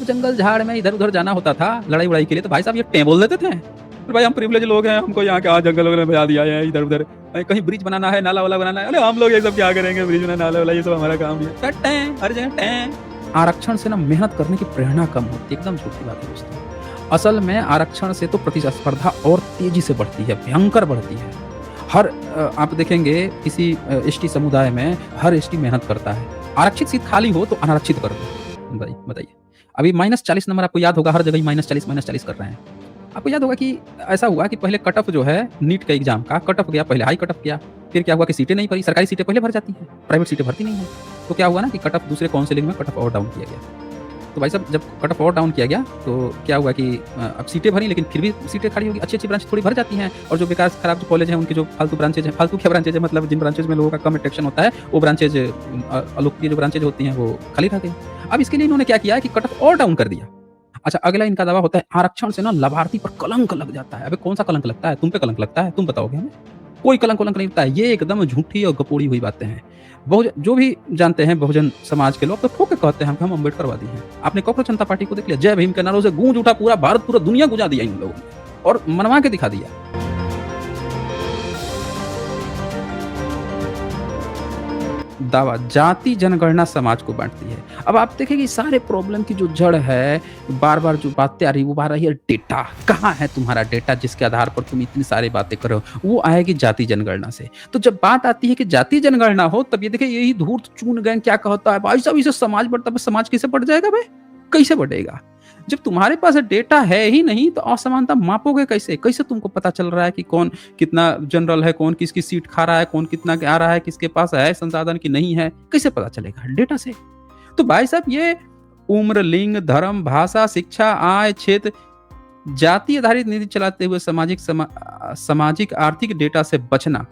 जब जंगल झाड़ में इधर उधर जाना होता था लड़ाई वड़ाई के लिए, तो भाई साहब ये टें बोल देते थे, "अरे भाई हम प्रिविलेज लोग हैं, हमको यहाँ क्या जंगल वगैरह में बजा दिया है इधर उधर, कहीं ब्रिज बनाना है, नाला वाला बनाना है, अरे हम लोग ये सब क्या करेंगे, ब्रिज बनाना, नाला वाला, ये सब हमारा काम नहीं है, टें हर जगह टें।" आरक्षण से ना मेहनत करने की प्रेरणा कम होती है, एकदम झूठी बात है दोस्तों। असल में आरक्षण से तो प्रतिस्पर्धा और तेजी से बढ़ती है, भयंकर बढ़ती है। आप देखेंगे किसी एसटी समुदाय में हर एसटी मेहनत करता है। आरक्षित सीट खाली हो तो अनारक्षित कर दो। बताइए। अभी -40 नंबर आपको याद होगा, हर जगह ही -40 कर रहे हैं। आपको याद होगा कि ऐसा हुआ कि पहले कट ऑफ जो है नीट का एग्जाम का कट ऑफ गया, पहले हाई कट ऑफ गया, फिर क्या हुआ कि सीटें नहीं भरी, सरकारी सीटें पहले भर जाती हैं, प्राइवेट सीटें भरती नहीं है। तो क्या हुआ ना कि कट ऑफ दूसरे काउंसलिंग में कट ऑफ और डाउन किया गया। तो भाई साहब जब कट ऑफ और डाउन किया गया तो क्या हुआ कि अब सीटें भरी लेकिन फिर भी सीटें खाली होगी, अच्छी-अच्छी ब्रांच थोड़ी भर जाती हैं और जो बेकार खराब जो कॉलेज हैं उनके जो फालतू ब्रांचेज हैं, फालतू क्या ब्रांचेज है मतलब जिन ब्रांचेज में लोगों का कम अट्रैक्शन होता है वो ब्रांचेज अलोकप्रिय जो ब्रांचेज होती हैं वो खाली रह गई। अब इसके लिए इन्होंने क्या किया है कि कट ऑफ और डाउन कर दिया। अच्छा, अगला इनका दावा होता है आरक्षण से ना लाभार्थी पर कलंक लग जाता है। अबे कौन सा कलंक लगता है? तुम पे कलंक लगता है? तुम बताओगे हमें? कोई कलंक-वलंक नहीं लगता है। ये एकदम झूठी और गपोड़ी हुई बातें हैं। जो भी जानते हैं बहुजन समाज के लोग तो ठोक के कहते हैं कि हम अम्बेडकरवादी हैं। आपने कॉकरोच जनता पार्टी को देख लिया, जय भीम के नारों से गूंज उठा पूरा भारत, पूरा दुनिया गुंजा दिया इन लोगों ने और मनवा के दिखा दिया। दावा जाति जनगणना समाज को बाँटती है। अब आप देखें कि सारे प्रॉब्लम की जो जड़ है, बार-बार जो बातें आ रही है, वो आ रही है डेटा। कहाँ है तुम्हारा डेटा जिसके आधार पर तुम इतनी सारी बातें कर रहे हो? वो आएगी जाति जनगणना से। तो जब बात आती है कि जाति जनगणना हो, तब ये देखिए यही धूर्त चून गैंग क्या कहता है, भाई साहब इसे समाज बढ़ता है, समाज कैसे बढ़ जाएगा बे? कैसे बढ़ेगा? जब तुम्हारे पास डेटा है ही नहीं तो असमानता मापोगे कैसे? कैसे तुमको पता चल रहा है कि कौन कितना जनरल है, कौन किसकी सीट खा रहा है, कौन कितना आ रहा है, किसके पास है संसाधन की नहीं है? कैसे पता चलेगा? डेटा से। तो भाई साहब ये उम्र, लिंग, धर्म, भाषा, शिक्षा, आय, क्षेत्र, जाति आधारित नीति चलाते हुए सामाजिक आर्थिक डेटा से बचना,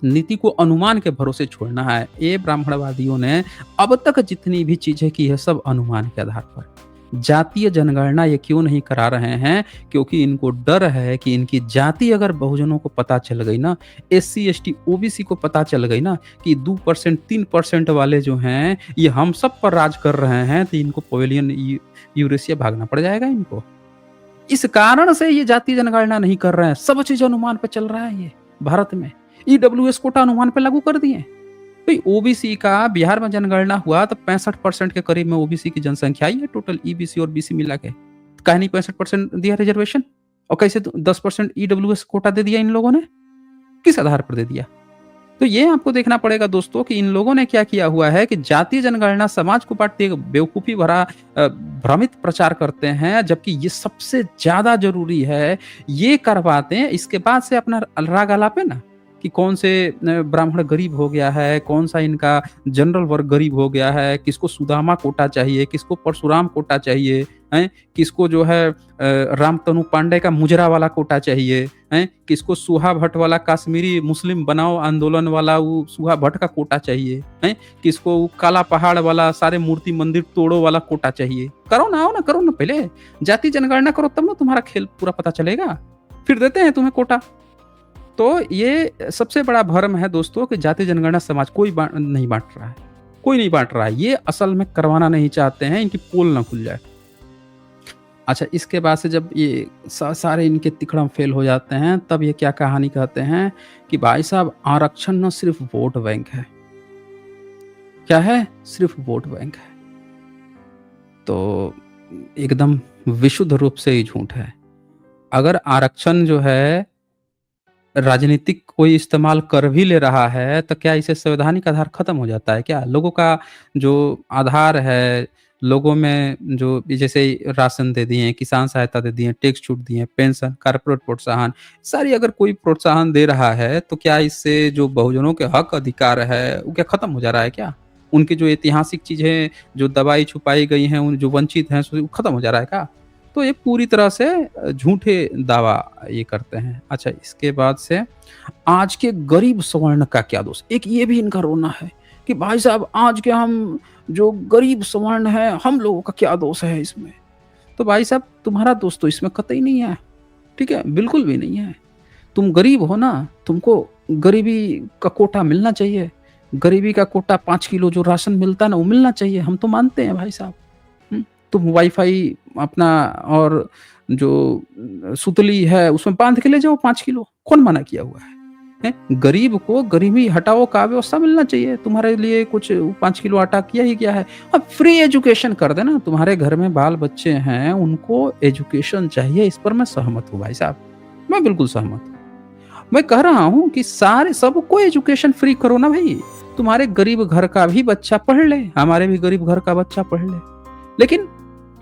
नीति को अनुमान के भरोसे छोड़ना है। ये ब्राह्मणवादियों ने अब तक जितनी भी चीजें की है सब अनुमान के आधार पर। जातीय जनगणना ये क्यों नहीं करा रहे हैं? क्योंकि इनको डर है कि इनकी जाति अगर बहुजनों को पता चल गई ना, एससी, एसटी, ओबीसी को पता चल गई ना कि 2% 3% वाले जो हैं ये हम सब पर राज कर रहे हैं, तो इनको पवेलियन यूरेशिया भागना पड़ जाएगा इनको। इस कारण से ये जातीय जनगणना नहीं कर रहे हैं। सब चीज अनुमान पे चल रहा है ये भारत में। ईडब्ल्यूएस कोटा अनुमान पे लागू कर दिए। भाई ओबीसी का बिहार में जनगणना हुआ तो 65% के करीब में ओबीसी की जनसंख्या आई है टोटल ईबीसी और बीसी मिला के। काहे नहीं 65% दिया रिजर्वेशन? और कैसे 10% ईडब्ल्यूएस कोटा दे दिया इन लोगों ने? किस आधार पर दे दिया? तो ये आपको देखना पड़ेगा दोस्तों कि इन लोगों ने क्या किया हुआ है कि जातीय जनगणना समाज को बांटते बेवकूफी भरा भ्रमित प्रचार करते हैं, जबकि ये सबसे ज्यादा जरूरी है। ये करवाते हैं, इसके बाद से अपना राग आलापे ना कि कौन से ब्राह्मण गरीब हो गया है, कौन सा इनका जनरल वर्ग गरीब हो गया है, किसको सुदामा कोटा चाहिए, किसको परशुराम कोटा चाहिए, हैं किसको जो है रामतनु पांडे का मुजरा वाला कोटा चाहिए, हैं किसको सुहा भट्ट वाला कश्मीरी मुस्लिम बनाओ आंदोलन वाला वो सुहा भट्ट का कोटा चाहिए, हैं किसको वो काला पहाड़ वाला सारे मूर्ति मंदिर तोड़ो वाला कोटा चाहिए। करो ना, आओ ना, करो ना, पहले जाति जनगणना करो तब ना तुम्हारा खेल पूरा पता चलेगा, फिर देते हैं तुम्हें कोटा। तो ये सबसे बड़ा भ्रम है दोस्तों कि जाति जनगणना समाज नहीं बांट रहा है, कोई नहीं बांट रहा है। ये असल में करवाना नहीं चाहते हैं, इनकी पोल ना खुल जाए। अच्छा, इसके बाद से जब ये सारे इनके तिकड़म फेल हो जाते हैं, तब ये क्या कहानी कहते हैं कि भाई साहब आरक्षण न सिर्फ वोट बैंक है। क्या है? सिर्फ वोट बैंक है। तो एकदम विशुद्ध रूप से ही झूठ है। अगर आरक्षण जो है राजनीतिक कोई इस्तेमाल कर भी ले रहा है, तो क्या इससे संवैधानिक आधार खत्म हो जाता है क्या? लोगों का जो आधार है, लोगों में जो जैसे राशन दे दिए, किसान सहायता दे दिए, टैक्स छूट दिए, पेंशन, कॉर्पोरेट प्रोत्साहन, सारी अगर कोई प्रोत्साहन दे रहा है, तो क्या इससे जो बहुजनों के हक अधिकार है, वो क्या खत्म हो जा रहा है क्या? उनकी जो ऐतिहासिक चीज़ें जो दबाई छुपाई गई हैं, उन जो वंचित हैं, सो खत्म हो जा रहा है क्या? तो ये पूरी तरह से झूठे दावा ये करते हैं। अच्छा, इसके बाद से आज के गरीब सवर्ण का क्या दोष? एक ये भी इनका रोना है कि भाई साहब आज के हम जो गरीब सवर्ण हैं, हम लोगों का क्या दोष है इसमें? तो भाई साहब तुम्हारा दोष तो इसमें कतई नहीं है, ठीक है? बिल्कुल भी नहीं है। तुम गरीब हो ना, तुमको गरीबी का कोटा मिलना चाहिए। गरीबी का कोटा 5 किलो जो राशन मिलता है ना, वो मिलना चाहिए। हम तो मानते हैं भाई साहब। तुम वाईफ़ाई अपना और जो सुतली है उसमें बाँध के ले जाओ 5 किलो, कौन मना किया हुआ है? हैं? गरीब को गरीबी हटाओ का व्यवस्था मिलना चाहिए, तुम्हारे लिए कुछ 5 किलो आटा किया ही क्या है? अब फ्री एजुकेशन कर देना, तुम्हारे घर में बाल-बच्चे हैं, उनको एजुकेशन चाहिए, इस पर मैं सहमत हूँ भाई साहब, मैं बिल्कुल सहमत हूँ। मैं कह रहा हूँ कि सारे सबको एजुकेशन फ्री करो ना भई, तुम्हारे गरीब घर का भी बच्चा पढ़ ले, हमारे भी गरीब घर का बच्चा पढ़ ले। लेकिन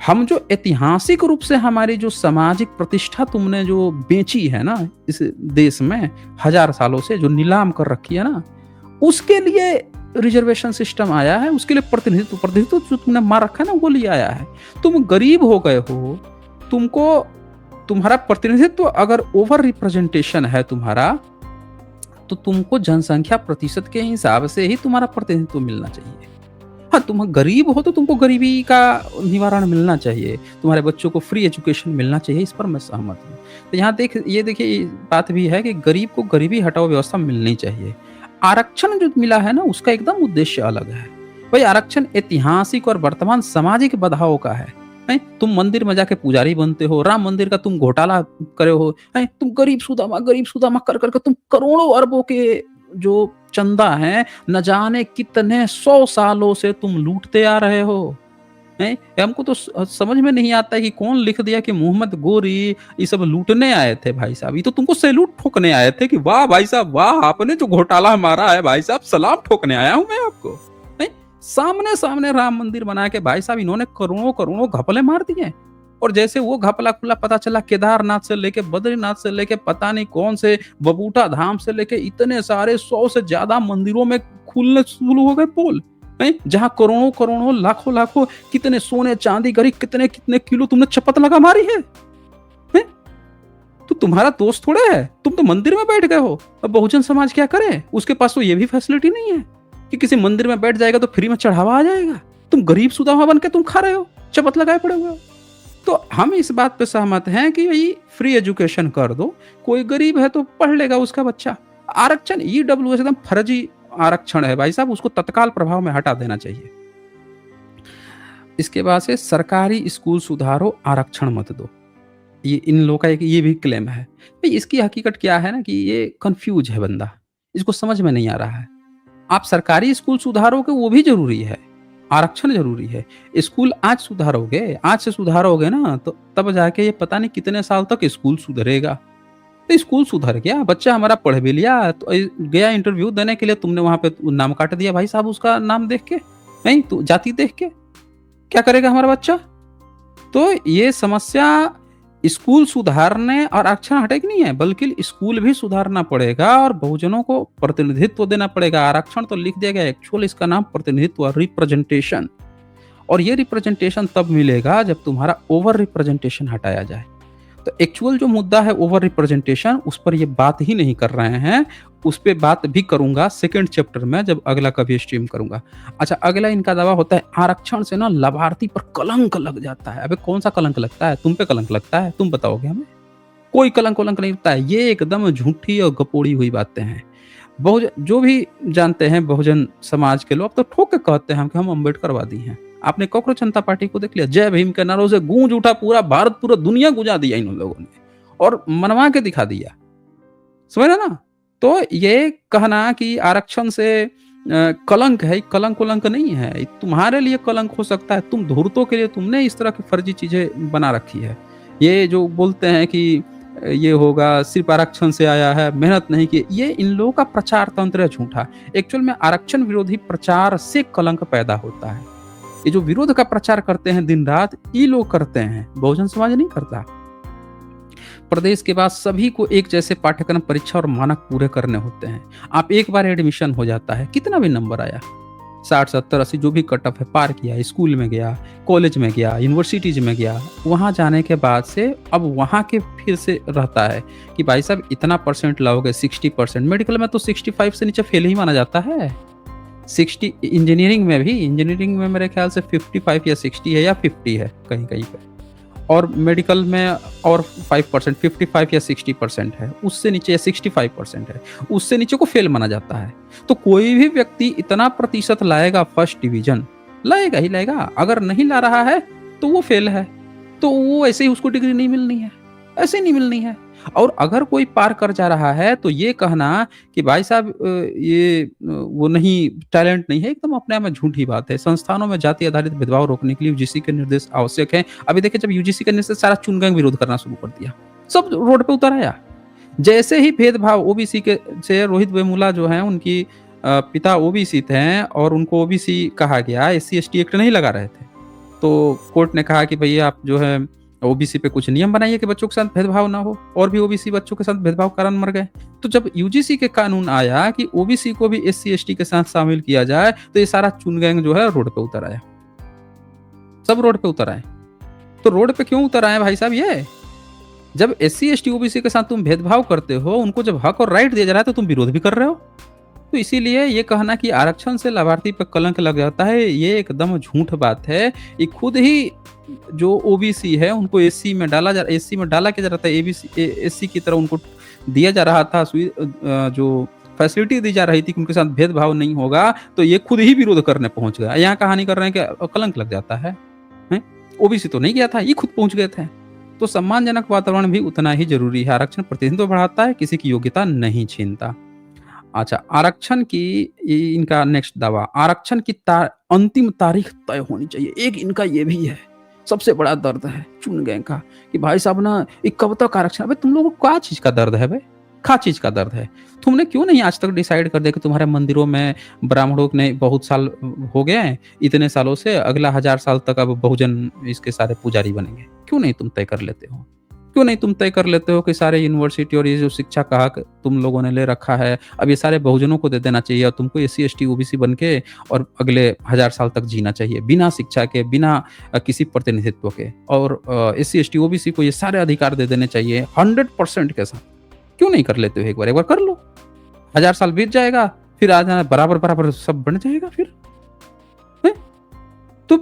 हम जो ऐतिहासिक रूप से हमारी जो सामाजिक प्रतिष्ठा तुमने जो बेची है ना इस देश में हजार सालों से जो नीलाम कर रखी है ना, उसके लिए रिजर्वेशन सिस्टम आया है, उसके लिए प्रतिनिधित्व प्रतिनिधित्व जो तुमने मार रखा है ना वो लिए आया है। तुम गरीब हो गए हो, तुमको तुम्हारा प्रतिनिधित्व अगर ओवर रिप्रेजेंटेशन है तुम्हारा, तो तुमको जनसंख्या प्रतिशत के हिसाब से ही तुम्हारा प्रतिनिधित्व मिलना चाहिए। हाँ, तुम गरीब हो तो तुमको गरीबी का निवारण मिलना चाहिए, तुम्हारे बच्चों को फ्री एजुकेशन मिलना चाहिए, इस पर मैं सहमत हूँ। तो यहाँ ये देखिए बात भी है कि गरीब को गरीबी हटाओ व्यवस्था मिलनी चाहिए। आरक्षण जो मिला है ना उसका एकदम उद्देश्य अलग है। भाई आरक्षण ऐतिहासिक और वर्तमान सामाजिक बदलाव का है। हैं? तुम मंदिर में जाके पुजारी बनते हो, राम मंदिर का तुम घोटाला करे हो, हैं? तुम गरीब सुदामा कर कर के तुम करोड़ों अरबों के जो चंदा है न जाने कितने 100 सालों से तुम लूटते आ रहे हो। हैं? हमको तो समझ में नहीं आता है कि कौन लिख दिया कि मोहम्मद गोरी ये सब लूटने आए थे भाई साहब। ये तो तुमको सैल्यूट ठोकने आए थे कि वाह भाई साहब वाह, आपने जो घोटाला मारा है भाई साहब, सलाम ठोकने आया हूं मैं आपको। हैं? सामने सामने राम मंदिर बना के भाई साहब इन्होंने करोड़ों करोड़ों घपले मार दिए। और जैसे वो घपला खुला पता चला केदारनाथ से लेके बद्रीनाथ से लेके पता नहीं कौन से बबूटा धाम से लेके इतने सारे 100 से ज्यादा मंदिरों में खुलने शुरू हो गए पोल, हैं? जहां करोड़ों करोड़ों लाखों लाखों कितने सोने चांदी गरी कितने कितने किलो तुमने चपत लगा मारी है, हैं? तो तुम्हारा दोस्त थोड़े है, तुम तो मंदिर में बैठ गए हो। अब बहुजन समाज क्या करे, उसके पास तो ये भी फैसिलिटी नहीं है कि किसी मंदिर में बैठ जाएगा तो फ्री में चढ़ावा आ जाएगा। तुम गरीब सुदामा बन के तुम खा रहे हो, चपत लगाए पड़े हुए हो। तो हम इस बात पे सहमत हैं कि भाई फ्री एजुकेशन कर दो, कोई गरीब है तो पढ़ लेगा उसका बच्चा। आरक्षण ईडब्ल्यूएस एकदम फर्जी आरक्षण है भाई साहब, उसको तत्काल प्रभाव में हटा देना चाहिए। इसके बाद से सरकारी स्कूल सुधारो, आरक्षण मत दो। ये इन लोगों का एक ये भी क्लेम है। भाई इसकी हकीकत क्या है ना कि ये कंफ्यूज है बंदा, इसको समझ में नहीं आ रहा है। आप सरकारी स्कूल सुधारोगे वो भी जरूरी है, आरक्षण ज़रूरी है। स्कूल आज सुधारोगे, आज से सुधारोगे ना तो तब जाके ये पता नहीं कितने साल तक स्कूल सुधरेगा। तो स्कूल सुधर गया, बच्चा हमारा पढ़ भी लिया, तो गया इंटरव्यू देने के लिए तुमने वहाँ पे नाम काट दिया भाई साहब उसका नाम देख के, नहीं तो जाति देख के। क्या करेगा हमारा बच्चा? तो ये समस्या स्कूल सुधारने और आरक्षण हटेगी नहीं है, बल्कि स्कूल भी सुधारना पड़ेगा और बहुजनों को प्रतिनिधित्व देना पड़ेगा। आरक्षण तो लिख दिया गया, एक्चुअल इसका नाम प्रतिनिधित्व रिप्रेजेंटेशन। और ये रिप्रेजेंटेशन तब मिलेगा जब तुम्हारा ओवर रिप्रेजेंटेशन हटाया जाए। तो एक्चुअल जो मुद्दा है ओवर रिप्रेजेंटेशन, उस पर ये बात ही नहीं कर रहे हैं, उस पे बात भी करूंगा सेकंड चैप्टर में जब अगला कभी स्ट्रीम करूंगा। अच्छा, अगला इनका दावा होता है आरक्षण से ना लाभार्थी पर कलंक लग जाता है। अबे कौन सा कलंक लगता है? तुम पे कलंक लगता है, तुम बताओगे हमें? कोई कलंक वलंक नहीं लगता है, ये एकदम झूठी और गपोड़ी हुई बातें हैं। बहुजन जो भी जानते हैं बहुजन समाज के लोग तो ठोक के कहते हैं कि हम अम्बेडकरवादी हैं। आपने कॉकरोच जनता पार्टी को देख लिया, जय भीम के नारों से गूंज उठा पूरा भारत, पूरा दुनिया गुंजा दिया इन लोगों ने और मनवा के दिखा दिया, समझ रहे ना? तो ये कहना कि आरक्षण से कलंक है, कलंक उलंक नहीं है, तुम्हारे लिए कलंक हो सकता है, तुम धूर्तों के लिए तुमने इस तरह की फर्जी चीजें बना रखी है। ये जो बोलते हैं कि ये होगा सिर्फ आरक्षण से आया है, मेहनत नहीं की, ये इन लोगों का प्रचार तंत्र है झूठा। एक्चुअल में आरक्षण विरोधी प्रचार से कलंक पैदा होता है। ये जो विरोध का प्रचार करते हैं दिन रात, ये लोग करते हैं, बहुजन समाज नहीं करता। प्रदेश के बाद सभी को एक जैसे पाठ्यक्रम, परीक्षा और मानक पूरे करने होते हैं। आप एक बार एडमिशन हो जाता है, कितना भी नंबर आया, 60 70 80 जो भी कट ऑफ है पार किया, स्कूल में गया, कॉलेज में गया, यूनिवर्सिटीज में गया, वहां जाने के बाद से अब वहां के फिर से रहता है कि भाई साहब इतना परसेंट लाओगे, 60%। मेडिकल में तो 65 से नीचे फेल ही माना जाता है। 60 इंजीनियरिंग में भी, इंजीनियरिंग में मेरे ख्याल से 55 या 60 है या 50 है कहीं कहीं पे, और मेडिकल में और 5% 55 या 60% है, उससे नीचे 65% है, उससे नीचे को फेल माना जाता है। तो कोई भी व्यक्ति इतना प्रतिशत लाएगा फर्स्ट डिवीजन, लाएगा ही लाएगा। अगर नहीं ला रहा है तो वो फेल है। तो वो ऐसे ही उसको डिग्री नहीं मिलनी है, ऐसे ही नहीं मिलनी है। और अगर कोई पार कर जा रहा है तो ये कहना कि भाई साहब ये वो नहीं टैलेंट नहीं है, एकदम अपने आप में झूठी बात है। संस्थानों में जाति आधारित भेदभाव रोकने के लिए यूजीसी के निर्देश आवश्यक हैं। अभी देखिए जब यूजीसी का निर्देश सारा चुनगंग विरोध करना शुरू कर दिया, सब रोड पे उतर आया। जैसे ही भेदभाव ओबीसी के से रोहित वेमुला जो हैं उनकी पिता ओबीसी थे और उनको ओबीसी कहा गया, एससी-एसटी एक्ट नहीं लगा रहे थे। तो कोर्ट ने कहा कि भैया आप जो है ओबीसी पे कुछ नियम बनाइए कि बच्चों के साथ भेदभाव ना हो, और भी ओबीसी बच्चों के साथ भेदभाव के कारण मर गए। तो जब यूजीसी के कानून आया कि ओबीसी को भी एससी-एसटी के साथ शामिल किया जाए, तो ये सारा चुन-गैंग जो है रोड पे उतर आया। सब रोड पे उतर आए। तो रोड पे क्यों उतर आए भाई साहब ये? जब एससी-एसटी, ओबीसी के साथ तुम भेदभाव करते हो, उनको जब हक और राइट दिया जा रहा है तो तुम विरोध भी कर रहे हो। तो इसीलिए ये कहना कि आरक्षण से लाभार्थी पे कलंक लग जाता है, ये एकदम झूठ बात है। ये खुद ही जो ओबीसी है उनको एससी में डाला क्या जा रहा था, एससी की तरह उनको दिया जा रहा था, जो फैसिलिटी दी जा रही थी कि उनके साथ भेदभाव नहीं होगा, तो ये खुद ही विरोध करने पहुँच गया। यहाँ कहानी कर रहे हैं कि कलंक लग जाता है, हैं? ओबीसी तो नहीं गया था, ये खुद पहुँच गए थे। तो सम्मानजनक वातावरण भी उतना ही ज़रूरी है। आरक्षण प्रतिनिधित्व बढ़ाता है, किसी की योग्यता नहीं छीनता। अच्छा, आरक्षण की इनका नेक्स्ट दावा, आरक्षण की अंतिम तारीख तय होनी चाहिए। एक इनका ये भी है, सबसे बड़ा दर्द है चुन गए का कि भाई साहब ना ये कब तक आरक्षण। अबे तुम लोगों को क्या चीज़ का दर्द है बे? क्या चीज़ का दर्द है? तुमने क्यों नहीं आज तक डिसाइड कर दिया कि तुम्हारे मंदिरों में ब्राह्मणों ने बहुत साल हो गए हैं, इतने सालों से अगला 1000 साल तक अब बहुजन इसके सारे पुजारी बनेंगे। क्यों नहीं तुम तय कर लेते हो? क्यों नहीं तुम तय कर लेते हो कि सारे यूनिवर्सिटी और ये जो शिक्षा का हक तुम लोगों ने ले रखा है, अब ये सारे बहुजनों को दे देना चाहिए और तुमको एससी, एसटी, ओबीसी बन के और अगले 1000 साल तक जीना चाहिए, बिना शिक्षा के, बिना किसी प्रतिनिधित्व के। और एससी, एसटी, ओबीसी को ये सारे अधिकार दे देने चाहिए 100% के साथ। क्यों नहीं कर लेते हो एक बार? एक बार कर लो। 1000 साल बीत जाएगा, फिर आ जाना बराबर-बराबर सब बन जाएगा फिर। हैं?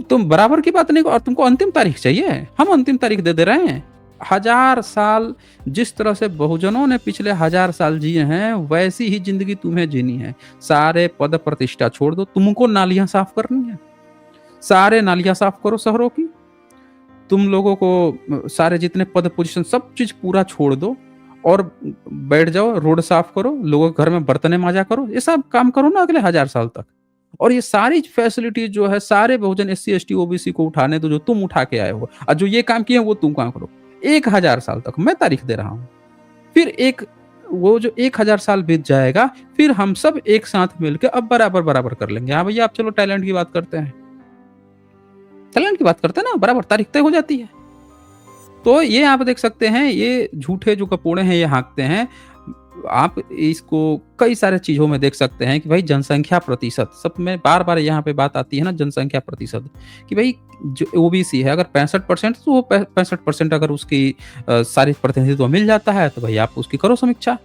तुम बराबर की बात नहीं और तुमको अंतिम तारीख चाहिए? हम अंतिम तारीख दे दे रहे हैं। 1000 साल जिस तरह से बहुजनों ने पिछले 1000 साल जिए हैं, वैसी ही ज़िंदगी तुम्हें जीनी है। सारे पद प्रतिष्ठा छोड़ दो, तुमको नालियाँ साफ करनी है। सारे नालियाँ साफ करो शहरों की। तुम लोगों को सारे जितने पद पोज़ीशन सब चीज़ पूरा छोड़ दो और बैठ जाओ, रोड साफ करो, लोगों के घर में बर्तनें मांजा करो। ये सब काम करो ना अगले 1000 साल तक। और ये सारी फैसिलिटी जो है सारे बहुजन एससी, एसटी, ओबीसी को उठाने दो जो तुम उठा के आए हो। और जो ये काम किए हैं वो तुम काम करो। 1000 साल तक मैं तारीख दे रहा हूँ। फिर वो जो 1000 साल बीत जाएगा, फिर हम सब एक साथ मिलके अब बराबर-बराबर कर लेंगे। हाँ भैया, आप चलो टैलेंट की बात करते हैं। टैलेंट की बात करते हैं ना, बराबर तारीख तय हो जाती है। तो ये आप देख सकते हैं, ये झूठे जो कपोड़े हैं ये हाँकते हैं। आप इसको कई सारे चीज़ों में देख सकते हैं कि भाई जनसंख्या प्रतिशत, सब में बार-बार यहाँ पे बात आती है ना जनसंख्या प्रतिशत, कि भाई जो ओबीसी है अगर 65% तो वो 65% अगर उसकी सारी प्रतिनिधित्व मिल जाता है तो भाई आप उसकी करो समीक्षा।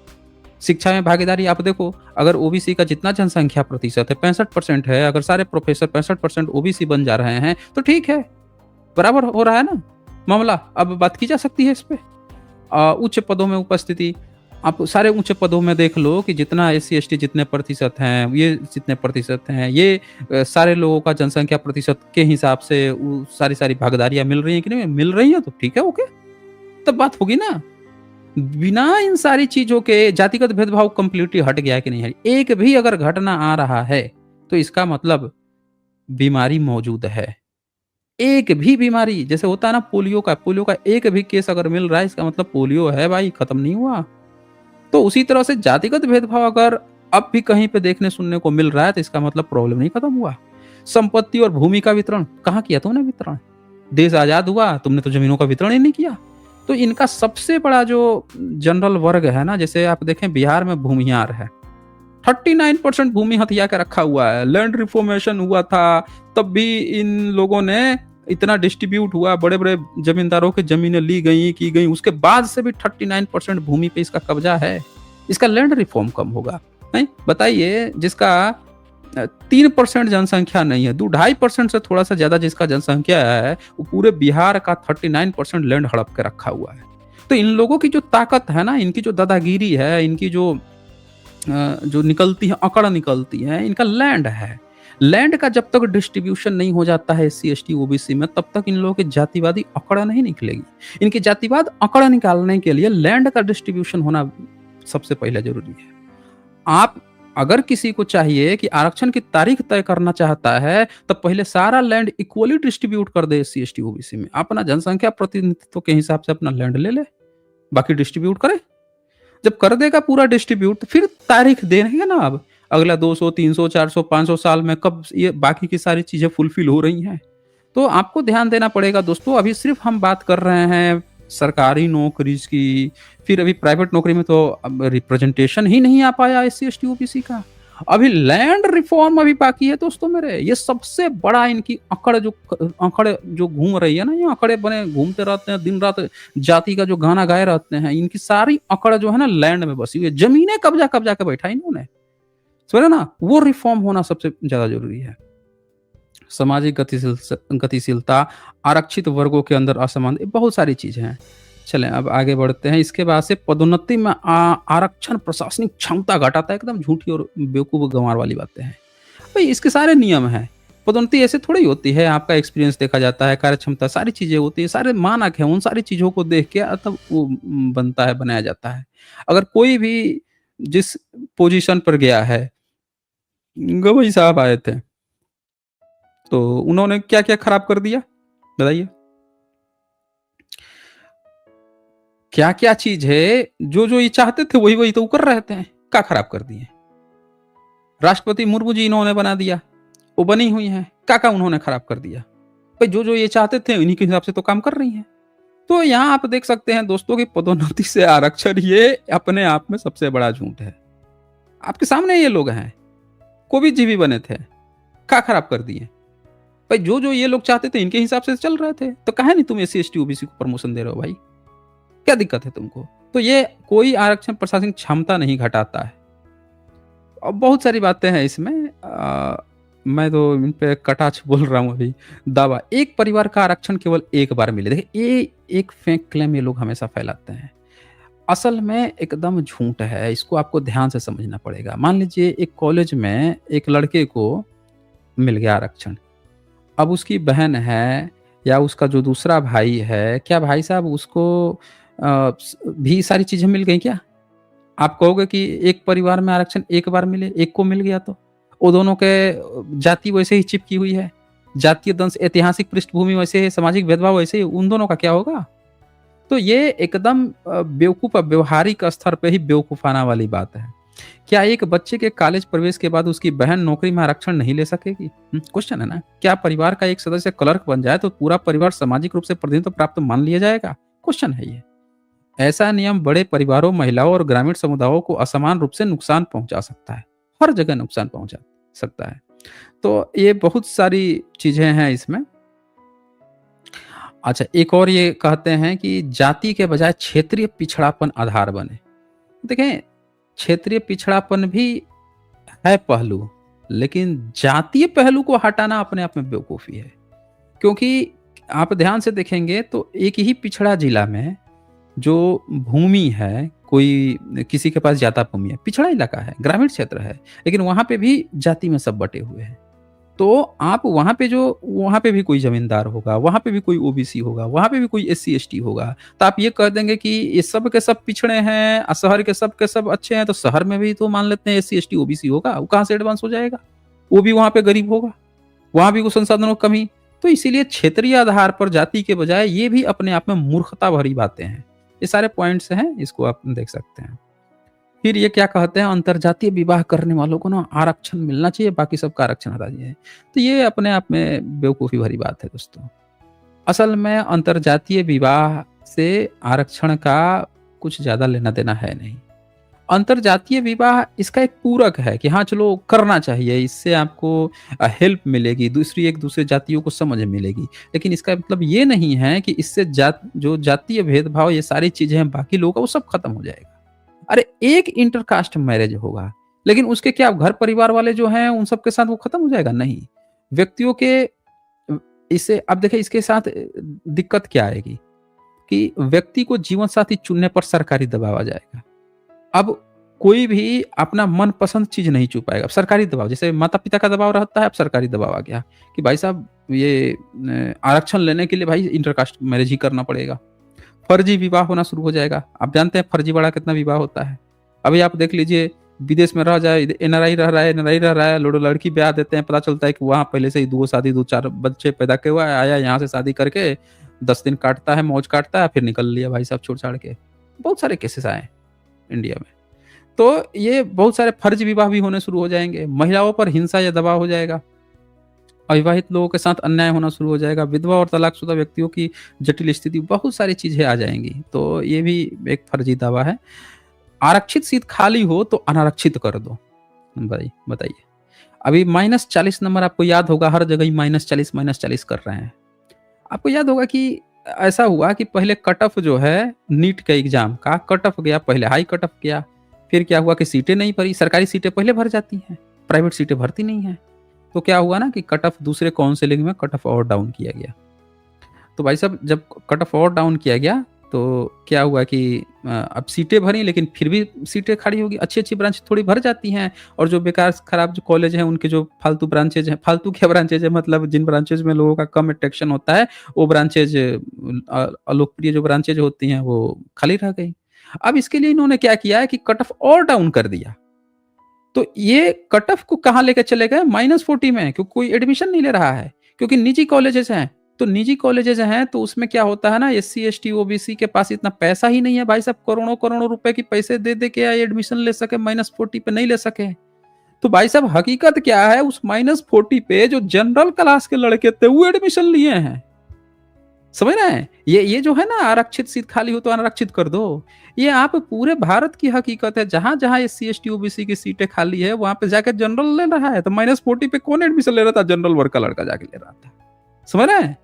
शिक्षा में भागीदारी आप देखो, अगर ओबीसी का जितना जनसंख्या प्रतिशत है 65% है, अगर सारे प्रोफेसर 65% ओबीसी बन जा रहे हैं तो ठीक है, बराबर हो रहा है ना मामला। अब बात की जा सकती है इस पे। उच्च पदों में उपस्थिति, आप सारे ऊँचे पदों में देख लो कि जितना एससी, एसटी जितने प्रतिशत हैं, ये जितने प्रतिशत हैं, ये सारे लोगों का जनसंख्या प्रतिशत के हिसाब से वो सारी भागीदारियाँ मिल रही हैं कि नहीं? मिल रही हैं तो ठीक है, ओके, तब बात होगी ना। बिना इन सारी चीज़ों के जातिगत भेदभाव कंप्लीटली हट गया है कि नहीं है? एक भी अगर घटना आ रहा है, तो इसका मतलब बीमारी मौजूद है। एक भी बीमारी जैसे होता है ना पोलियो का एक भी केस अगर मिल रहा है, इसका मतलब पोलियो है भाई, खत्म नहीं हुआ। तो उसी तरह से जातिगत भेदभाव अगर अब भी कहीं पे देखने सुनने को मिल रहा है तो इसका मतलब प्रॉब्लम नहीं खत्म हुआ। संपत्ति और भूमि का वितरण कहाँ किया तुमने वितरण? देश आजाद हुआ, तुमने तो जमीनों का वितरण ही नहीं किया। तो इनका सबसे बड़ा जो जनरल वर्ग है ना, जैसे आप देखें बिहार में भूमिहार है, 39% भूमि हथिया के रखा हुआ है। लैंड रिफॉर्मेशन हुआ था, तब भी इन लोगों ने इतना डिस्ट्रीब्यूट हुआ, बड़े-बड़े जमींदारों की ज़मीनें ली गई, की गई, उसके बाद से भी 39% भूमि पे इसका कब्जा है। इसका लैंड रिफॉर्म कब होगा? हैं? बताइए, जिसका 3% जनसंख्या नहीं है, 2-2.5% से थोड़ा-सा ज़्यादा जिसका जनसंख्या है, वो पूरे बिहार का 39% लैंड हड़प के रखा हुआ है। तो इन लोगों की जो ताकत है ना, इनकी जो दादागिरी है, इनकी जो निकलती है, अकड़ निकलती है, इनका लैंड है। लैंड का जब तक डिस्ट्रीब्यूशन नहीं हो जाता है एससी, एसटी, ओबीसी में, तब तक इन लोगों की जातिवादी अकड़ नहीं निकलेगी। इनकी जातिवाद अकड़ निकालने के लिए लैंड का डिस्ट्रीब्यूशन होना सबसे पहले ज़रूरी है। आप अगर किसी को चाहिए कि आरक्षण की तारीख तय करना चाहता है, तब पहले सारा लैंड इक्वली डिस्ट्रीब्यूट कर दे एससी, एसटी, ओबीसी में। अपना जनसंख्या प्रतिनिधित्व के हिसाब से अपना लैंड ले ले, बाकी डिस्ट्रीब्यूट करे। जब कर देगा पूरा डिस्ट्रीब्यूट, फिर तारीख देंगे ना अब। अगला 200, 300, 400, 500 साल में कब ये बाकी की सारी चीज़ें फुलफ़िल हो रही हैं। तो आपको ध्यान देना पड़ेगा दोस्तों, अभी सिर्फ़ हम बात कर रहे हैं सरकारी नौकरीज़ की, फिर अभी प्राइवेट नौकरी में तो अब रिप्रेजेंटेशन ही नहीं आ पाया एससी, एसटी, ओबीसी का। अभी लैंड रिफ़ॉर्म अभी बाकी है दोस्तों मेरे, ये सबसे बड़ा इनकी अकड़ जो घूम रही है ना, ये अकड़े बने घूमते रहते हैं दिन-रात, जाति का जो गाना गाए रहते हैं, इनकी सारी अकड़ जो है ना लैंड में बसी हुई है। ज़मीनें कब्ज़ा-कब्ज़ा के बैठा है इन्होंने, समझ रहे ना? वो रिफ़ॉर्म होना सबसे ज़्यादा ज़रूरी है। सामाजिक गतिशीलता, आरक्षित वर्गों के अंदर असमान, ये बहुत सारी चीज़ें हैं। चलें अब आगे बढ़ते हैं। इसके बाद से पदोन्नति में आरक्षण प्रशासनिक क्षमता घटाता है, एकदम झूठी और बेवकूफ़ गँवार वाली बातें हैं। भई इसके सारे नियम हैं। पदोन्नति ऐसे थोड़ी होती है, आपका एक्सपीरियंस देखा जाता है, कार्यक्षमता, सारी चीज़ें होती हैं, सारे मानक हैं, उन सारी चीज़ों को देख के तब वो बनता है, बनाया जाता है। अगर कोई भी जिस पोज़ीशन पर गया है, गवई साहब आए थे, तो उन्होंने क्या-क्या खराब कर दिया? बताइए? क्या-क्या चीज़ है, जो-जो ये चाहते थे वही-वही तो वो कर रहे थे। क्या खराब कर दिए? राष्ट्रपति मुर्मू जी इन्होंने बना दिया, वो बनी हुई हैं। क्या-क्या उन्होंने खराब कर दिया? भाई जो-जो ये चाहते थे उन्हीं के हिसाब से तो काम कर रही हैं। तो यहाँ आप देख सकते हैं दोस्तों कि पदोन्नति से आरक्षण ये अपने आप में सबसे बड़ा झूठ है। आपके सामने ये लोग हैं, कोविद जी भी बने थे, क्या खराब कर दिए? भाई जो-जो ये लोग चाहते थे इनके हिसाब से चल रहे थे, तो काहे नहीं तुम एससी, एसटी, ओबीसी को प्रमोशन दे रहे हो भाई? क्या दिक्कत है तुमको? तो ये कोई आरक्षण प्रशासनिक क्षमता नहीं घटाता है। और बहुत सारी बातें हैं इसमें, मैं तो इन पे कटाक्ष बोल रहा हूँ अभी। दावा, एक परिवार का आरक्षण केवल एक बार मिले। देखिए ये एक फेक क्लेम ये लोग हमेशा फैलाते हैं। असल में एकदम झूठ है, इसको आपको ध्यान से समझना पड़ेगा। मान लीजिए एक कॉलेज में एक लड़के को मिल गया आरक्षण। अब उसकी बहन है या उसका जो दूसरा भाई है, क्या भाई साहब उसको भी सारी चीज़ें मिल गई क्या? आप कहोगे कि एक परिवार में आरक्षण एक बार मिले, एक को मिल गया तो? वो दोनों के जाति वैसे ही चिपकी हुई है, जातीय दंश, ऐतिहासिक पृष्ठभूमि वैसे है, सामाजिक भेदभाव वैसे ही, उन दोनों का क्या होगा? तो ये एकदम बेवकूफ़, व्यावहारिक स्तर पे ही बेवकूफ़ाना वाली बात है। क्या एक बच्चे के कॉलेज प्रवेश के बाद उसकी बहन नौकरी में आरक्षण नहीं ले सकेगी? क्वेश्चन है ना? क्या परिवार का एक सदस्य क्लर्क बन जाए तो पूरा परिवार सामाजिक रूप से प्रतिनिधित्व प्राप्त मान लिया जाएगा? क्वेश्चन है ये। ऐसा नियम बड़े परिवारों, महिलाओं और ग्रामीण समुदायों को असमान रूप से नुकसान पहुंचा सकता है। हर जगह नुकसान पहुंचा सकता है। तो ये बहुत सारी चीज़ें हैं इसमें। अच्छा, एक और ये कहते हैं कि जाति के बजाय क्षेत्रीय पिछड़ापन आधार बने। देखें, क्षेत्रीय पिछड़ापन भी है पहलू, लेकिन जातीय पहलू को हटाना अपने आप में बेवकूफ़ी है। क्योंकि आप ध्यान से देखेंगे तो एक ही पिछड़ा जिला में जो भूमि है, कोई किसी के पास ज़्यादा भूमि है, पिछड़ा इलाका है, ग्रामीण क्षेत्र है, लेकिन वहाँ पे भी जाति में सब बँटे हुए हैं। तो आप वहाँ पे भी कोई ज़मींदार होगा, वहाँ पे भी कोई ओबीसी होगा, वहाँ पे भी कोई एससी, एसटी होगा। तो आप ये कह देंगे कि ये सब के सब पिछड़े हैं शहर के सब अच्छे हैं, तो शहर में भी तो मान लेते हैं एससी, एसटी, ओबीसी होगा, वो कहाँ से एडवांस हो जाएगा? वो भी वहाँ पे गरीब होगा, वहाँ भी कुछ संसाधनों की कमी। तो इसीलिए क्षेत्रीय आधार पर जाति के बजाय ये भी अपने आप में मूर्खता भरी बातें हैं। ये सारे पॉइंट्स हैं, इसको आप देख सकते हैं। फिर ये क्या कहते हैं, अंतरजातीय विवाह करने वालों को ना आरक्षण मिलना चाहिए, बाकी सबका आरक्षण हटा दिया है। तो ये अपने आप में बेवकूफ़ी भरी बात है दोस्तों। असल में अंतरजातीय विवाह से आरक्षण का कुछ ज़्यादा लेना-देना है नहीं। अंतरजातीय विवाह इसका एक पूरक है कि हाँ, चलो करना चाहिए, इससे आपको हेल्प मिलेगी, दूसरी एक-दूसरे जातियों को समझ मिलेगी। लेकिन इसका मतलब ये नहीं है कि इससे जो जातीय भेदभाव ये सारी चीज़ें हैं बाकी लोगों का वो सब खत्म हो जाएगा। अरे एक इंटरकास्ट मैरिज होगा, लेकिन उसके क्या घर परिवार वाले जो हैं उन सब के साथ वो खत्म हो जाएगा? नहीं। व्यक्तियों के इससे अब देखिए इसके साथ दिक्कत क्या आएगी कि व्यक्ति को जीवन साथी चुनने पर सरकारी दबाव आ जाएगा। अब कोई भी अपना मनपसंद चीज़ नहीं चु पाएगा। अब सरकारी दबाव, जैसे माता-पिता का दबाव रहता है, अब सरकारी दबाव आ गया कि भाई साहब ये आरक्षण लेने के लिए भाई इंटरकास्ट मैरेज ही करना पड़ेगा। फर्जी विवाह होना शुरू हो जाएगा। आप जानते हैं फर्जीवाड़ा कितना विवाह होता है। अभी आप देख लीजिए, विदेश में रह जाए, एनआरआई रह रहा है, एनआरआई रह रहा है, लड़की ब्याह देते हैं, पता चलता है कि वहाँ पहले से ही 2 शादी 2-4 बच्चे पैदा किए हुआ है, आया यहाँ से शादी करके 10 दिन काटता है, मौज काटता है, फिर निकल लिया भाई साहब छोड़-छाड़ के। बहुत सारे केसेस आए हैं इंडिया में। तो ये बहुत सारे फर्जी विवाह भी होने शुरू हो जाएँगे। महिलाओं पर हिंसा या दबाव हो जाएगा। अविवाहित लोगों के साथ अन्याय होना शुरू हो जाएगा। विधवा और तलाकशुदा व्यक्तियों की जटिल स्थिति, बहुत सारी चीज़ें आ जाएँगी। तो ये भी एक फर्जी दावा है। आरक्षित सीट खाली हो तो अनारक्षित कर दो। भाई बताइए। अभी -40 नंबर आपको याद होगा, हर जगह ही -40 कर रहे हैं। आपको याद होगा कि ऐसा हुआ कि पहले कट ऑफ जो है नीट के एग्ज़ाम का कट ऑफ गया, पहले हाई कट ऑफ गया। फिर क्या हुआ कि सीटें नहीं भरी, सरकारी सीटें पहले भर जाती हैं, प्राइवेट सीटें भरती नहीं हैं। तो क्या हुआ ना कि कट ऑफ दूसरे काउंसलिंग में कट ऑफ और डाउन किया गया। तो भाई साहब जब कट ऑफ और डाउन किया गया तो क्या हुआ कि अब सीटें भरी, लेकिन फिर भी सीटें खाली होगी। अच्छी-अच्छी ब्रांच थोड़ी भर जाती हैं और जो बेकार खराब जो कॉलेज हैं उनके जो फालतू ब्रांचेज़ हैं, फालतू क्या ब्रांचेज़ है, मतलब जिन ब्रांचेज़ में लोगों का कम अट्रैक्शन होता है, वो ब्रांचेज़ अलोकप्रिय जो ब्रांचेज़ होती हैं वो खाली रह गई। अब इसके लिए इन्होंने क्या किया है कि कट ऑफ और डाउन कर दिया। तो ये कट ऑफ को कहाँ लेके चले गए? -40 में, क्योंकि कोई एडमिशन नहीं ले रहा है, क्योंकि निजी कॉलेजेस हैं। तो निजी कॉलेजेस हैं तो उसमें क्या होता है ना, एससी, एसटी, ओबीसी के पास इतना पैसा ही नहीं है भाई साहब, करोड़ों-करोड़ों रुपए की पैसे दे-दे के एडमिशन ले सके, -40 पे नहीं ले सके। तो भाई साहब हकीकत क्या है, उस -40 पे जो जनरल क्लास के लड़के थे वो एडमिशन लिए हैं। समझ रहे हैं? ये जो है ना, आरक्षित सीट खाली हो तो अनारक्षित कर दो। ये आप पूरे भारत की हकीकत है, जहाँ-जहाँ एससी, एसटी, ओबीसी की सीटें खाली है, वहाँ पे जाके जनरल ले रहा है। तो -40 पे कौन एडमिशन ले रहा था? जनरल वर्ग का लड़का जाके ले रहा था। समझ रहे हैं?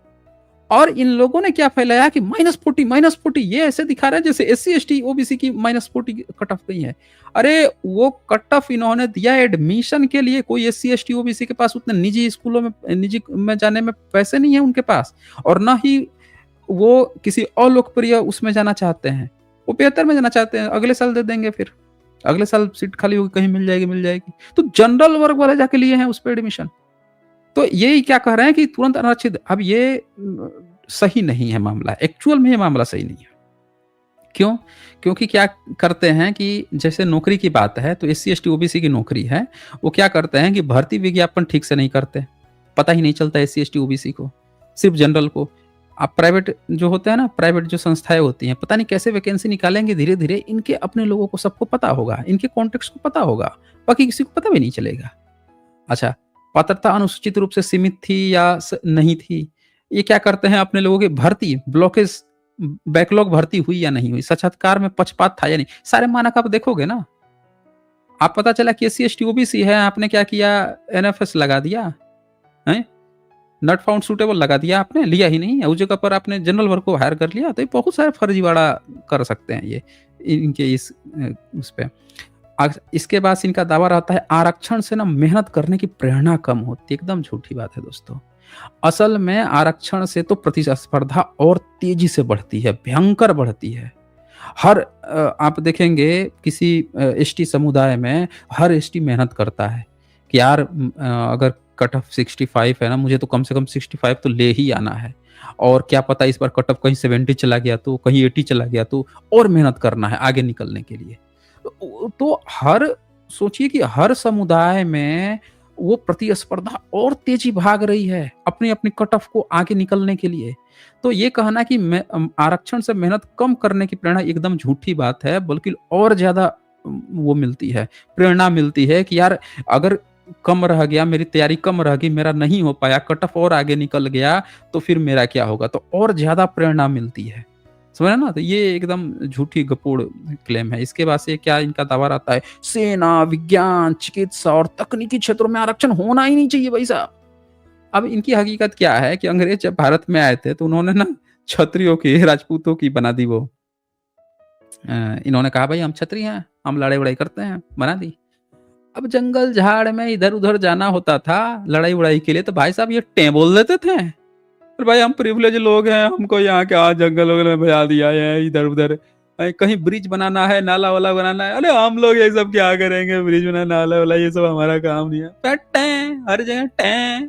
और इन लोगों ने क्या फैलाया कि -40 ये ऐसे दिखा रहा है जैसे एससी, एसटी, ओबीसी की -40 कट ऑफ गई है। अरे वो कट ऑफ इन्होंने दिया एडमिशन के लिए, कोई एससी, एसटी, ओबीसी के पास उतने निजी स्कूलों में, निजी में जाने में पैसे नहीं है उनके पास, और ना ही वो किसी अलोकप्रिय उसमें जाना चाहते हैं। वो बेहतर में जाना चाहते हैं, अगले साल दे देंगे फिर। अगले साल सीट खाली होगी, कहीं मिल जाएगी, मिल जाएगी। तो जनरल वर्ग वाले जाके लिए हैं उस पे एडमिशन। तो ये क्या कह रहे हैं कि तुरंत अनारक्षित। अब ये सही नहीं है मामला, एक्चुअल में ये मामला सही नहीं है। क्यों? क्योंकि क्या करते हैं कि जैसे नौकरी की बात है, तो एससी, एसटी, ओबीसी की नौकरी है, वो क्या करते हैं कि भर्ती विज्ञापन ठीक से नहीं करते। पता ही नहीं चलता एससी, एसटी, ओबीसी को, सिर्फ जनरल को। अब प्राइवेट जो होते हैं ना, प्राइवेट जो संस्थाएँ होती हैं, पता नहीं कैसे वैकेंसी निकालेंगे धीरे-धीरे, इनके अपने लोगों को सबको पता होगा, इनके कॉन्टैक्ट्स को पता होगा, बाकी किसी को पता भी नहीं चलेगा। अच्छा, पात्रता अनुसूचित रूप से सीमित थी या नहीं थी, ये क्या करते हैं अपने लोगों की भर्ती, ब्लॉकेज, बैकलॉग भर्ती हुई या नहीं हुई, साक्षात्कार में पक्षपात था या नहीं, सारे मानक आप देखोगे ना। आप पता चला कि एससी, एसटी, ओबीसी है, आपने क्या किया, एनएफएस लगा दिया, हैं? नॉट फाउंड सूटेबल लगा दिया आपने, लिया ही नहीं, उस जगह पर आपने जनरल वर्ग को हायर कर लिया। तो ये बहुत सारे फर्जीवाड़ा कर सकते हैं ये, इनके इस उस पे। इसके बाद से इनका दावा रहता है आरक्षण से ना मेहनत करने की प्रेरणा कम होती है। एकदम झूठी बात है दोस्तों। असल में आरक्षण से तो प्रतिस्पर्धा और तेजी से बढ़ती है, भयंकर बढ़ती है। हर आप देखेंगे किसी एसटी समुदाय में हर एसटी मेहनत करता है कि यार अगर कट ऑफ 65 है ना, मुझे तो कम से कम 65 तो ले ही आना है, और क्या पता इस बार कट ऑफ कहीं 70 चला गया तो, कहीं 80 चला गया तो, और मेहनत करना है आगे निकलने के लिए। तो हर सोचिए कि हर समुदाय में वो प्रतिस्पर्धा और तेजी भाग रही है अपनी-अपनी कट ऑफ को आगे निकलने के लिए। तो ये कहना कि आरक्षण से मेहनत कम करने की प्रेरणा एकदम झूठी बात है, बल्कि और ज़्यादा वो मिलती है, प्रेरणा मिलती है कि यार अगर कम रह गया, मेरी तैयारी कम रह गई, मेरा नहीं हो पाया, कट ऑफ और आगे निकल गया, तो फिर मेरा क्या होगा? तो और ज़्यादा प्रेरणा मिलती है। समझ रहे हैं ना? तो ये एकदम झूठी गपोड़ क्लेम है। इसके बाद से क्या इनका दावा रहता है, सेना, विज्ञान, चिकित्सा और तकनीकी क्षेत्रों में आरक्षण होना ही नहीं चाहिए भाई साहब। अब इनकी हकीकत क्या है कि अंग्रेज जब भारत में आए थे तो उन्होंने ना क्षत्रियों की, राजपूतों की बना दी वो। इन्होंने कहा भाई हम क्षत्रिय हैं, हम लड़ाई-वड़ाई करते हैं, बना दी। अब जंगल झाड़ में इधर-उधर जाना होता था लड़ाई-वड़ाई के लिए, तो भाई साहब ये टें बोल देते थे। अरे भाई हम प्रिविलेज लोग हैं, हमको यहाँ क्या जंगल वगैरह में भजा दिया है इधर-उधर, कहीं ब्रिज बनाना है, नाला-वाला बनाना है, अरे हम लोग ये सब क्या करेंगे, ब्रिज बनाना, नाला-वाला ये सब हमारा काम नहीं है। टें, हर जगह टें।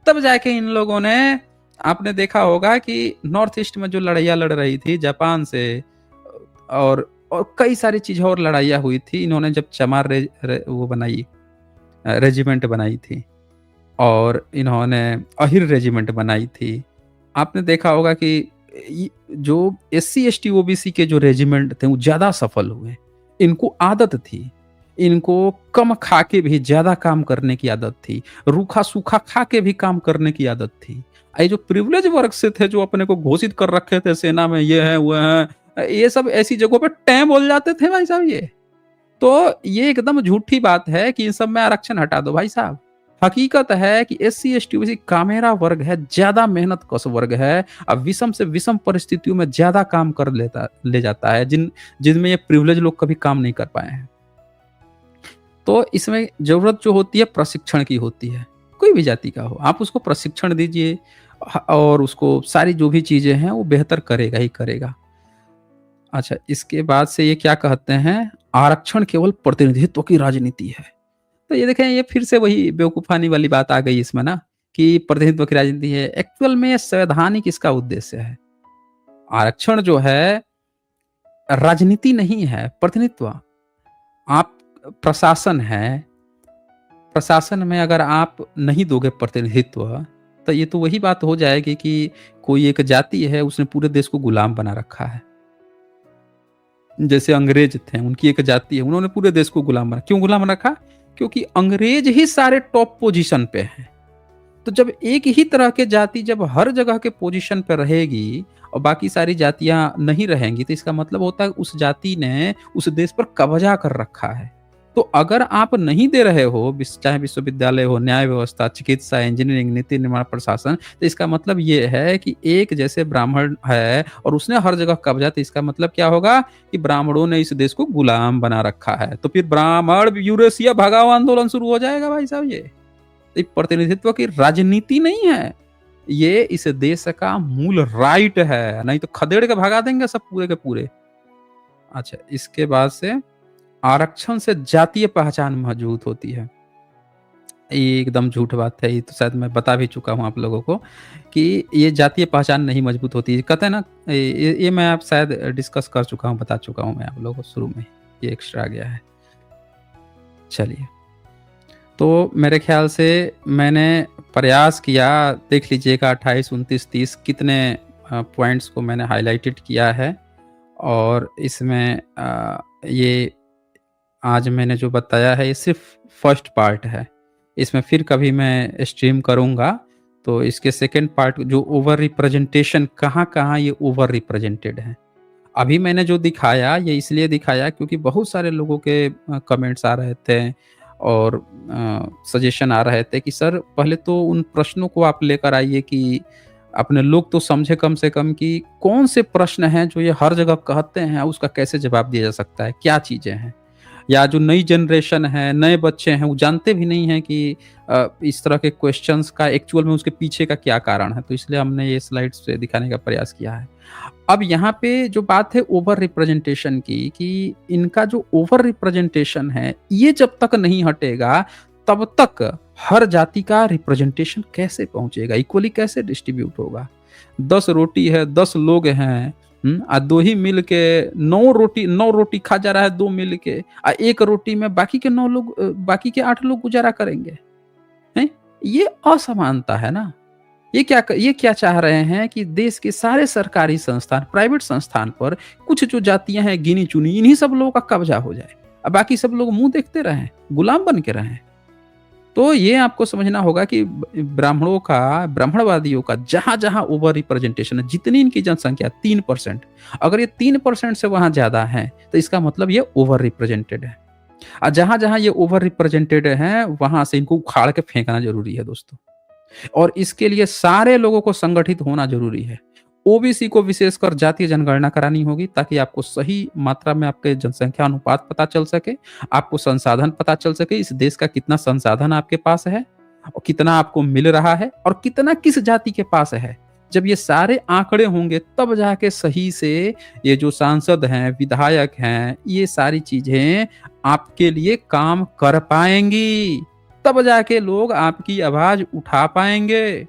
तब जाके इन लोगों ने, आपने देखा होगा कि नॉर्थ ईस्ट में जो लड़ाइयाँ लड़ रही थी जापान से, और कई सारी चीज़ें और लड़ाइयाँ हुई थी, इन्होंने जब चमार वो बनाई, रेजिमेंट बनाई थी, और इन्होंने अहिर रेजिमेंट बनाई थी। आपने देखा होगा कि जो एससी एसटी ओबीसी के जो रेजिमेंट थे वो ज़्यादा सफल हुए। इनको आदत थी, इनको कम खा के भी ज़्यादा काम करने की आदत थी, रूखा सूखा खा के भी काम करने की आदत थी। ये जो प्रिविलेज वर्ग से थे, जो अपने को घोषित कर रखे थे सेना में, ये है वो है, ये सब ऐसी जगहों पे टें बोल जाते थे भाई साहब ये। तो ये एकदम झूठी बात है कि इन सब में आरक्षण हटा दो भाई साहब। हकीकत है कि एससी एसटी ओबीसी कामेरा वर्ग है, ज्यादा मेहनत कश वर्ग है, अब विषम से विषम परिस्थितियों में ज्यादा काम कर ले जाता है, जिनमें ये प्रिविलेज लोग कभी काम नहीं कर पाए हैं। तो इसमें जरूरत जो होती है प्रशिक्षण की होती है, कोई भी जाति का हो, आप उसको प्रशिक्षण दीजिए और उसको सारी जो भी चीजें हैं वो बेहतर करेगा ही करेगा। अच्छा, इसके बाद से ये क्या कहते हैं, आरक्षण केवल प्रतिनिधित्व की राजनीति है। तो ये देखें, ये फिर से वही बेवकूफानी वाली बात आ गई इसमें ना, कि प्रतिनिधित्व की राजनीति है। एक्चुअल में संवैधानिक इसका उद्देश्य है। आरक्षण जो है राजनीति नहीं है, प्रतिनिधित्व। आप प्रशासन है, प्रशासन में अगर आप नहीं दोगे प्रतिनिधित्व, तो ये तो वही बात हो जाएगी कि कोई एक जाति है, उसने पूरे देश को गुलाम बना रखा है। जैसे अंग्रेज थे, उनकी एक जाति है, उन्होंने पूरे देश को गुलाम बना, क्यों गुलाम रखा? क्योंकि अंग्रेज ही सारे टॉप पोजीशन पे हैं। तो जब एक ही तरह के जाति जब हर जगह के पोजीशन पे रहेगी और बाकी सारी जातियां नहीं रहेंगी, तो इसका मतलब होता है उस जाति ने उस देश पर कब्जा कर रखा है। तो अगर आप नहीं दे रहे हो, चाहे विश्वविद्यालय हो, न्याय व्यवस्था, चिकित्सा, इंजीनियरिंग, नीति निर्माण, प्रशासन, तो इसका मतलब ये है कि एक जैसे ब्राह्मण है और उसने हर जगह कब्जा, तो इसका मतलब क्या होगा कि ब्राह्मणों ने इस देश को गुलाम बना रखा है। तो फिर ब्राह्मण यूरेशिया भगाओ आंदोलन शुरू हो जाएगा भाई साहब। ये प्रतिनिधित्व की राजनीति नहीं है, ये इस देश का मूल राइट है, नहीं तो खदेड़ के भगा देंगे सब पूरे के पूरे। अच्छा, इसके बाद से आरक्षण से जातीय पहचान मजबूत होती है। ये एकदम झूठ बात है, ये तो शायद मैं बता भी चुका हूँ आप लोगों को कि ये जातीय पहचान नहीं मजबूत होती है। कहते हैं ना, ये मैं आप शायद डिस्कस कर चुका हूँ, बता चुका हूँ मैं आप लोगों को शुरू में, ये एक्स्ट्रा आ गया है। चलिए, तो मेरे ख्याल से मैंने प्रयास किया, देख लीजिएगा 28, 29, 30 कितने पॉइंट्स को मैंने हाइलाइटेड किया है। और इसमें ये आज मैंने जो बताया है ये सिर्फ फर्स्ट पार्ट है। इसमें फिर कभी मैं स्ट्रीम करूँगा, तो इसके सेकंड पार्ट जो ओवर रिप्रेजेंटेशन, कहाँ-कहाँ ये ओवर रिप्रेजेंटेड है। अभी मैंने जो दिखाया ये इसलिए दिखाया क्योंकि बहुत सारे लोगों के कमेंट्स आ रहे थे और सजेशन आ रहे थे कि सर पहले तो उन प्रश्नों को आप लेकर आइए कि अपने लोग तो समझे कम से कम कि कौन से प्रश्न हैं जो ये हर जगह कहते हैं, उसका कैसे जवाब दिया जा सकता है, क्या चीज़ें हैं। या जो नई जनरेशन है, नए बच्चे हैं, वो जानते भी नहीं हैं कि इस तरह के क्वेश्चंस का एक्चुअल में उसके पीछे का क्या कारण है। तो इसलिए हमने ये स्लाइड्स से दिखाने का प्रयास किया है। अब यहाँ पे जो बात है ओवर रिप्रेजेंटेशन की, कि इनका जो ओवर रिप्रेजेंटेशन है, ये जब तक नहीं हटेगा, तब तक हर जाति का रिप्रेजेंटेशन कैसे पहुँचेगा, इक्वली कैसे डिस्ट्रीब्यूट होगा। 10 रोटी है, 10 लोग हैं, 2 ही मिल के 9 रोटी खा जा रहा है, 2 मिल के, 1 रोटी में बाकी के 9 लोग, बाकी के 8 लोग गुज़ारा करेंगे, हैं? ये असमानता है ना। ये क्या चाह रहे हैं कि देश के सारे सरकारी संस्थान, प्राइवेट संस्थान पर कुछ जो जातियाँ हैं गिनी-चुनी, इन्हीं सब लोगों का कब्जा हो जाए और बाकी सब लोग मुँह देखते रहें, गुलाम बन के रहें। तो ये आपको समझना होगा कि ब्राह्मणों का, ब्राह्मणवादियों का जहाँ-जहाँ ओवर रिप्रेजेंटेशन है, जितनी इनकी जनसंख्या 3%, अगर ये 3% से वहाँ ज़्यादा है, तो इसका मतलब ये ओवर रिप्रेजेंटेड है। और जहाँ-जहाँ ये ओवर रिप्रेजेंटेड हैं, वहाँ से इनको उखाड़ के फेंकना ज़रूरी है दोस्तों। और इसके लिए सारे लोगों को संगठित होना ज़रूरी है। ओबीसी को विशेषकर जातीय जनगणना करानी होगी ताकि आपको सही मात्रा में आपके जनसंख्या अनुपात पता चल सके, आपको संसाधन पता चल सके, इस देश का कितना संसाधन आपके पास है और कितना आपको मिल रहा है और कितना किस जाति के पास है। जब ये सारे आंकड़े होंगे तब जाके सही से ये जो सांसद हैं, विधायक हैं, ये सारी चीज़ें आपके लिए काम कर पाएँगी। तब जाके लोग आपकी आवाज़ उठा पाएँगे।